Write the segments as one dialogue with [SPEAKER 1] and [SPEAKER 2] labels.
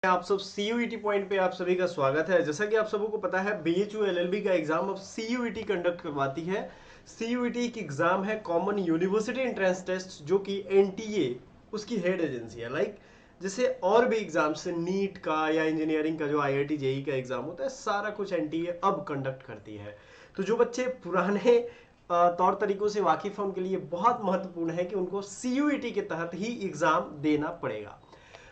[SPEAKER 1] आप सब CUET point पे आप सभी का स्वागत है। जैसा कि आप सबों को पता है BHU LLB का एग्जाम अब CUET कंडक्ट करवाती है। CUET की एग्जाम है कॉमन यूनिवर्सिटी एंट्रेंस टेस्ट, जो कि NTA उसकी हेड एजेंसी है। जैसे और भी एग्जाम्स नीट का या इंजीनियरिंग का जो IIT JEE का एग्जाम होता है, सारा कुछ NTA अब कंडक्ट करती है। तो जो बच्चे पुराने तौर तरीकों से वाकिफ हैं उनके लिए बहुत महत्वपूर्ण है कि उनको CUET के तहत ही एग्जाम देना पड़ेगा।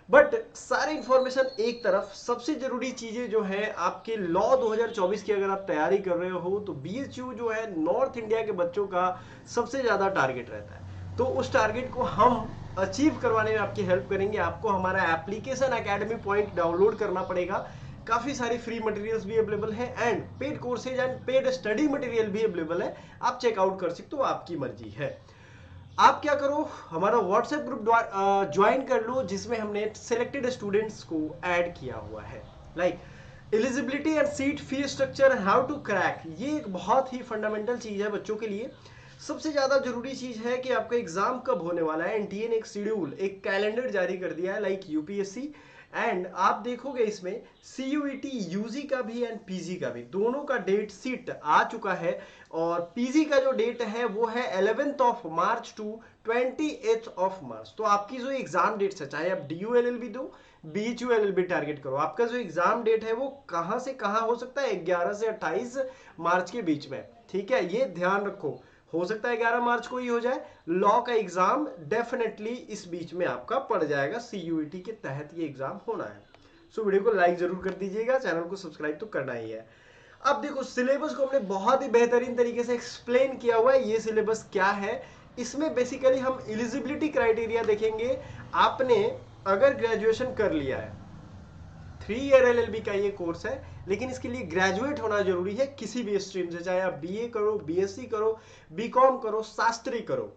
[SPEAKER 1] बट सारे इंफॉर्मेशन एक तरफ, सबसे जरूरी चीजें जो है आपके लॉ 2024 की अगर आप तैयारी कर रहे हो तो BHU जो है नॉर्थ इंडिया के बच्चों का सबसे ज्यादा टारगेट रहता है। तो उस टारगेट को हम अचीव करवाने में आपकी हेल्प करेंगे। आपको हमारा एप्लीकेशन अकेडमी पॉइंट डाउनलोड करना पड़ेगा। काफी सारी फ्री मटेरियल्स भी अवेलेबल है and paid courses and paid study material भी अवेलेबल है। आप चेकआउट कर सकते हो, आपकी मर्जी है। आप क्या करो, हमारा व्हाट्सएप ग्रुप ज्वाइन कर लो, जिसमें हमने सिलेक्टेड स्टूडेंट्स को ऐड किया हुआ है। Eligibility and seat fee structure, how to crack, ये एक बहुत ही फंडामेंटल चीज है बच्चों के लिए। सबसे ज्यादा जरूरी चीज है कि आपका एग्जाम कब होने वाला है। एनटीए ने एक शेड्यूल, एक कैलेंडर जारी कर दिया है लाइक यूपीएससी। एंड आप देखोगे इसमें CUET यूजी का भी एंड पीजी का भी, दोनों का डेट सीट आ चुका है। और पीजी का जो डेट है वो है 11th of March two 28th of March. तो आपकी जो एग्जाम डेट्स है, चाहे आप DU LLB दो, BHU LLB टारगेट करो, आपका जो एग्जाम डेट है वो कहां से कहां हो सकता है, 11 से 28 मार्च के बीच में। ठीक है, ये ध्यान रखो। हो सकता है 11 मार्च को ही हो जाए। लॉ का एग्जाम डेफिनेटली इस बीच में आपका पड़ जाएगा। CUET के तहत ये एग्जाम होना है। सो वीडियो को लाइक जरूर कर दीजिएगा, चैनल को सब्सक्राइब तो करना ही है। अब देखो, सिलेबस को हमने बहुत ही बेहतरीन तरीके से एक्सप्लेन किया हुआ है। ये सिलेबस क्या है, इसमें बेसिकली हम एलिजिबिलिटी क्राइटेरिया देखेंगे। आपने अगर ग्रेजुएशन कर लिया है, 3 ईयर LLB का ये कोर्स है, लेकिन इसके लिए ग्रेजुएट होना जरूरी है किसी भी स्ट्रीम से, चाहे आप BA करो, BSc करो, BCom करो, शास्त्री करो।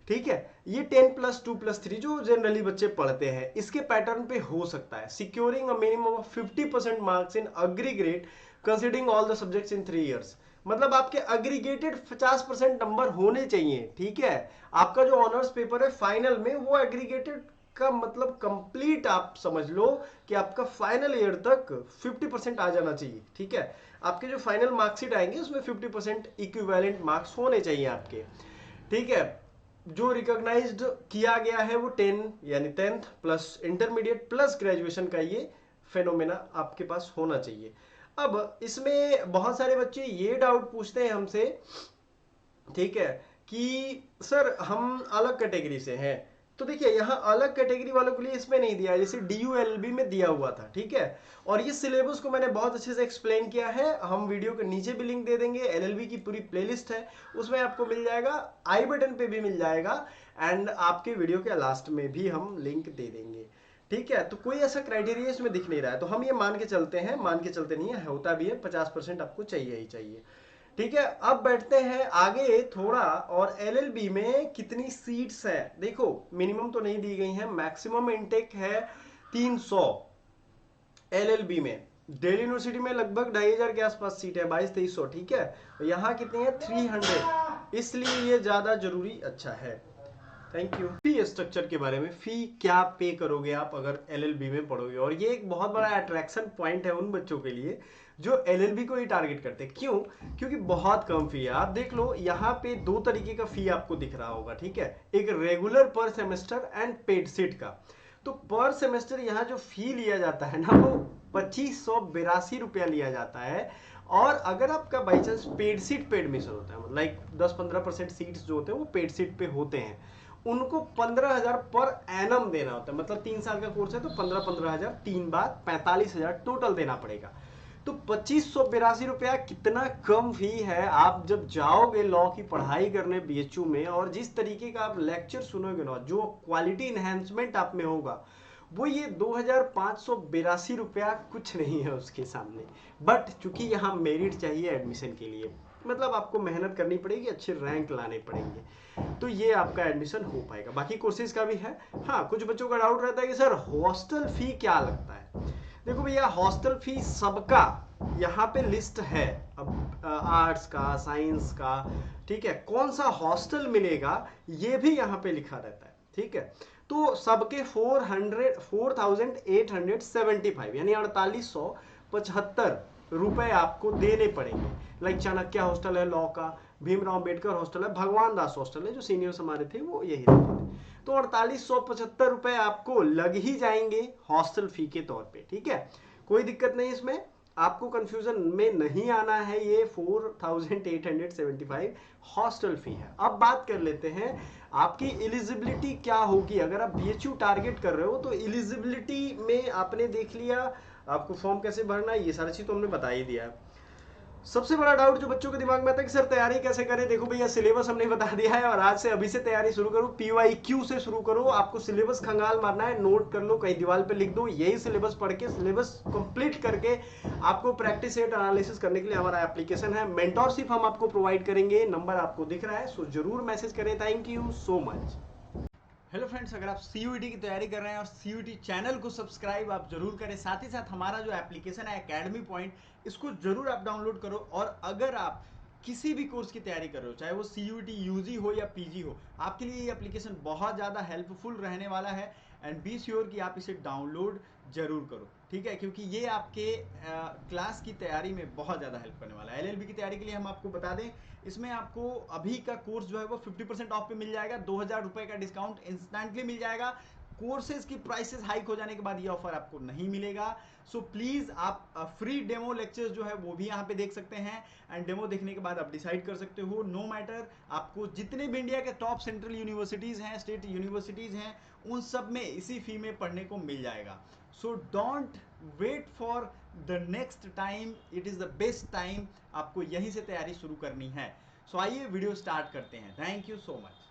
[SPEAKER 1] ठीक है, ये 10+2+3 जो जनरली बच्चे पढ़ते हैं, इसके पैटर्न पे हो सकता है। Securing a minimum of 50% marks in aggregate considering all the subjects in 3 years. मतलब आपके अग्रीगेटेड 50% नंबर होने चाहिए। ठीक है, आपका जो ऑनर्स पेपर है फाइनल में, वो एग्रीगेटेड का मतलब कंप्लीट आप समझ लो कि आपका फाइनल ईयर तक 50% आ जाना चाहिए। ठीक है, आपके जो फाइनल मार्कशीट आएंगे उसमें 50% इक्विवेलेंट मार्क्स होने चाहिए आपके। ठीक है, जो रिकॉग्नाइज्ड किया गया है वो 10 यानी 10th plus intermediate plus graduation का ये फेनोमेना आपके पास होना चाहिए। अब इसमें बहुत सारे बच्चे ये डाउट पूछते हैं हमसे, ठीक है, कि सर हम अलग कैटेगरी से हैं। तो देखिए, यहाँ अलग कैटेगरी वालों के लिए इसमें नहीं दिया है, जैसे DU LLB में दिया हुआ था। ठीक है, और ये सिलेबस को मैंने बहुत अच्छे से एक्सप्लेन किया है। हम वीडियो के नीचे भी लिंक दे देंगे, LLB की पूरी प्लेलिस्ट है, उसमें आपको मिल जाएगा, आई बटन पे भी मिल जाएगा, एंड आपके वीडियो के लास्ट में भी हम लिंक दे देंगे। ठीक है, तो कोई ऐसा क्राइटेरिया इसमें दिख नहीं रहा है, तो हम ये मान के चलते हैं, मान के चलते नहीं है, होता भी है 50% आपको चाहिए ही चाहिए। ठीक है, अब बैठते हैं आगे थोड़ा, और LLB में कितनी सीट्स है। देखो, मिनिमम तो नहीं दी गई है, मैक्सिमम इनटेक है 300 LLB में। दिल्ली यूनिवर्सिटी में लगभग 2500 के आसपास सीट है, 2200-2300। ठीक है, यहाँ कितनी है, 300, इसलिए ये ज्यादा जरूरी अच्छा है। Thank you. फी स्ट्रक्चर के बारे में, फी क्या पे करोगे आप अगर LLB में पढ़ोगे, और ये एक बहुत बड़ा अट्रैक्शन पॉइंट है उन बच्चों के लिए जो LLB को ही टारगेट करते हैं। क्यों? क्योंकि बहुत कम फी है। आप देख लो, यहाँ पे दो तरीके का फी आपको दिख रहा होगा। ठीक है, एक रेगुलर पर सेमेस्टर एंड पेड सीट का। तो पर सेमेस्टर यहाँ जो फी लिया जाता है ना, वो 2582 रुपया लिया जाता है। और अगर आपका बाई चांस पेड सीट पे एडमिशन होता है, मतलब लाइक 10-15% सीट्स जो होते हैं वो पेड सीट पे होते हैं, उनको 15,000 पर एनम देना होता है। मतलब 3 साल का कोर्स है तो 15,000 3 बार 45,000 टोटल देना पड़ेगा। तो 2582 रुपया कितना कम फी है। आप जब जाओगे लॉ की पढ़ाई करने BHU में, और जिस तरीके का आप लेक्चर सुनोगे ना, जो क्वालिटी इनहेंसमेंट आप में होगा, वो ये 2582 रुपया कुछ नहीं है उसके सामने। बट चूंकि यहाँ मेरिट चाहिए एडमिशन के लिए, मतलब आपको मेहनत करनी पड़ेगी, अच्छे रैंक लाने पड़ेंगे, तो ये आपका एडमिशन हो पाएगा। बाकी कोर्सेज का भी है। हाँ, कुछ बच्चों का डाउट रहता है कि सर हॉस्टल फी क्या लगता है। देखो भैया, हॉस्टल फी सबका यहाँ पे लिस्ट है। अब आर्ट्स का, साइंस का, ठीक है, कौन सा हॉस्टल मिलेगा ये भी यहाँ पे लिखा रहता है। ठीक है, तो सबके 4875 यानी 4875 रुपए आपको देने पड़ेंगे। लाइक चाणक्य हॉस्टल है लॉ का, भीमराव अंबेडकर हॉस्टल है, भगवान दास हॉस्टल है, जो सीनियर्स हमारे थे वो यही रहते थे। तो 4875 रुपए आपको लग ही जाएंगे हॉस्टल फी के तौर पे, ठीक है, कोई दिक्कत नहीं इसमें, आपको कंफ्यूजन में नहीं आना है। ये 4875 हॉस्टल फी है। अब बात कर लेते हैं आपकी एलिजिबिलिटी क्या होगी। अगर आप बीएचयू टारगेट कर रहे हो तो एलिजिबिलिटी में आपने देख लिया आपको फॉर्म कैसे भरना है, ये सारी चीज तो हमने बता ही दिया। सबसे बड़ा डाउट जो बच्चों के दिमाग में आता है कि सर तैयारी कैसे करें, देखो भैया सिलेबस हमने बता दिया है और आज से अभी से तैयारी शुरू करो, पीवाईक्यू से शुरू करो। आपको सिलेबस खंगाल मारना है, नोट कर लो, कहीं दीवार पे लिख दो, यही सिलेबस पढ़ के सिलेबस कंप्लीट करके आपको प्रैक्टिस सेट एनालिसिस करने के लिए हमारा एप्लीकेशन है, मेंटोरशिप हम आपको प्रोवाइड करेंगे, नंबर आपको दिख रहा है, सो जरूर मैसेज करें। Thank you so much. Hello friends, अगर आप सीयूईटी की तैयारी कर रहे हैं और सीयूईटी चैनल को सब्सक्राइब आप जरूर करें, साथ ही साथ हमारा जो एप्लीकेशन है एकेडमी पॉइंट, इसको जरूर आप डाउनलोड करो। और अगर आप किसी भी कोर्स की तैयारी कर रहे हो, चाहे वो सीयूईटी यूजी हो या पीजी हो, आपके लिए ये एप्लीकेशन बहुत ज़्यादा हेल्पफुल रहने वाला है। एंड बी श्योर कि आप इसे डाउनलोड जरूर करो, ठीक है, क्योंकि ये आपके क्लास की तैयारी में बहुत ज़्यादा हेल्प करने वाला है। एलएलबी की तैयारी के लिए हम आपको बता दें, इसमें आपको अभी का कोर्स जो है वो 50% ऑफ पे मिल जाएगा, 2000 रुपए का डिस्काउंट इंस्टेंटली मिल जाएगा। कोर्सेज की प्राइसेस हाइक हो जाने के बाद ये ऑफर आपको नहीं मिलेगा। सो प्लीज आप फ्री डेमो लेक्चर्स जो है वो भी यहाँ पे देख सकते हैं, एंड डेमो देखने के बाद आप डिसाइड कर सकते हो। नो मैटर, आपको जितने भी इंडिया के टॉप सेंट्रल यूनिवर्सिटीज हैं, स्टेट यूनिवर्सिटीज हैं, उन सब में इसी फी में पढ़ने को मिल जाएगा। So don't wait for the next time, it is the best time, आपको यहीं से तैयारी शुरू करनी है। सो आइए वीडियो स्टार्ट करते हैं। Thank you so much.